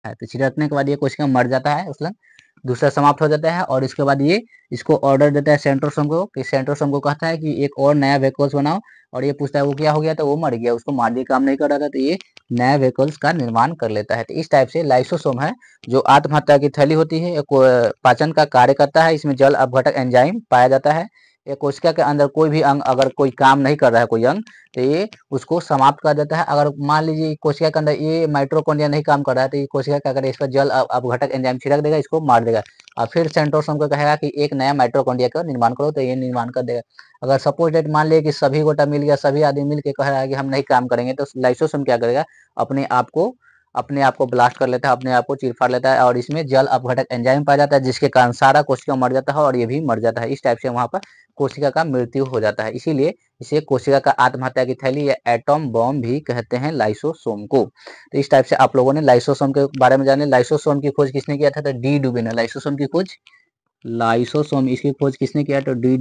है। तो छिड़कने के बाद ये कोशिका मर जाता है, उसमें दूसरा समाप्त हो जाता है और इसके बाद ये इसको ऑर्डर देता है सेंट्रोसोम को, कि सेंट्रोसोम को कहता है कि एक और नया वेहिकल्स बनाओ, और ये पूछता है वो क्या हो गया, तो वो मर गया, उसको मार दिया, काम नहीं कर रहा था, तो ये नया वेहिकल्स का निर्माण कर लेता है। तो इस टाइप से लाइसोसोम है जो आत्महत्या की थैली होती है, पाचन का कार्य करता है, इसमें जल अपघटक एंजाइम पाया जाता है। ये कोशिका के अंदर कोई भी अंग अगर कोई काम नहीं कर रहा है, कोई अंग, तो ये उसको समाप्त कर देता है। अगर मान लीजिए कोशिका के अंदर ये माइटोकॉन्ड्रिया नहीं काम कर रहा है, तो ये कोशिका क्या करेगा, इस पर जल अपघटक एंजाइम छिड़क देगा, इसको मार देगा, और फिर सेंट्रोसोम को कहेगा कि एक नया माइटोकॉन्ड्रिया का निर्माण करो, तो ये निर्माण कर देगा। अगर सपोज डेट मान लिया कि सभी गोटा मिल गया, सभी आदमी मिल के कह रहा है कि हम नहीं काम करेंगे, तो लाइसोसोम क्या करेगा, अपने आप को ब्लास्ट कर लेता है, अपने आप को चीर-फाड़ लेता है, और इसमें जल अपघटक एंजाइम पाया जाता है, जिसके कारण सारा कोशिका मर जाता है और ये भी मर जाता है। इस टाइप से वहाँ पर कोशिका का मृत्यु हो जाता है। इसीलिए इसे कोशिका का आत्महत्या की थैली या एटॉम बॉम्ब भी कहते हैं लाइसोसोम को। तो इस टाइप से आप लोगों ने लाइसोसोम के बारे में जाने। लाइसोसोम की खोज किसने किया था, तो डी डुबे ने। लाइसोसोम इसकी खोज किसने किया, तो डी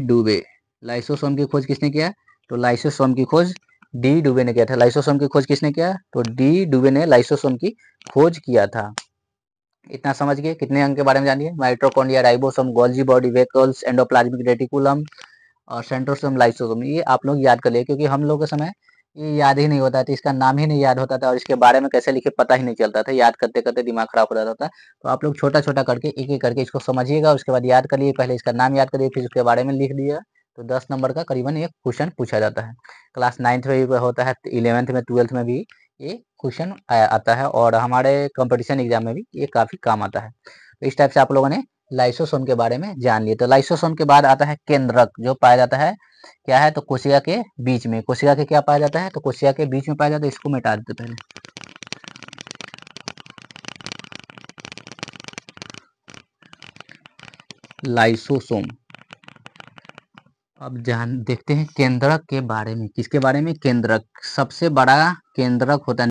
डुबे। लाइसोसोम की खोज किसने किया, तो लाइसोसोम की खोज डी डुबे ने किया था। लाइसोसोम की खोज किसने किया, तो डी डुबे ने लाइसोसोम की खोज किया था। इतना समझ गए। कितने अंग के बारे में जानिए, mitochondria, ribosome, Golgi body, vehicles, endoplasmic reticulum और सेंट्रोसोम, लाइसोसोम, ये आप लोग याद कर लिए, क्योंकि हम लोग के समय ये याद ही नहीं होता था, इसका नाम ही नहीं याद होता था और इसके बारे में कैसे लिखे पता ही नहीं चलता था, याद करते करते दिमाग खराब हो जाता था। तो आप लोग छोटा छोटा करके एक एक करके इसको समझिएगा, उसके बाद याद करिए, पहले इसका नाम याद करिए, फिर उसके बारे में लिख दिए, तो 10 नंबर का करीबन ये क्वेश्चन पूछा जाता है। क्लास 9th में भी होता है, 11th में, 12th में भी ये क्वेश्चन आता है, और हमारे कंपटीशन एग्जाम में भी ये काफी काम आता है। तो इस टाइप से आप लोगों ने लाइसोसोम के बारे में जान लिए। तो लाइसोसोम के बाद आता है केंद्रक, जो पाया जाता है क्या है, तो कोशिका के बीच में। कोशिका के क्या पाया जाता है, तो कोशिका के बीच में पाया जाता है। इसको मिटा देते पहले। लाइसोसोम। अब जान देखते हैं केंद्रक के बारे में। किसके बारे में, केंद्रक। सबसे बड़ा केंद्रक होता है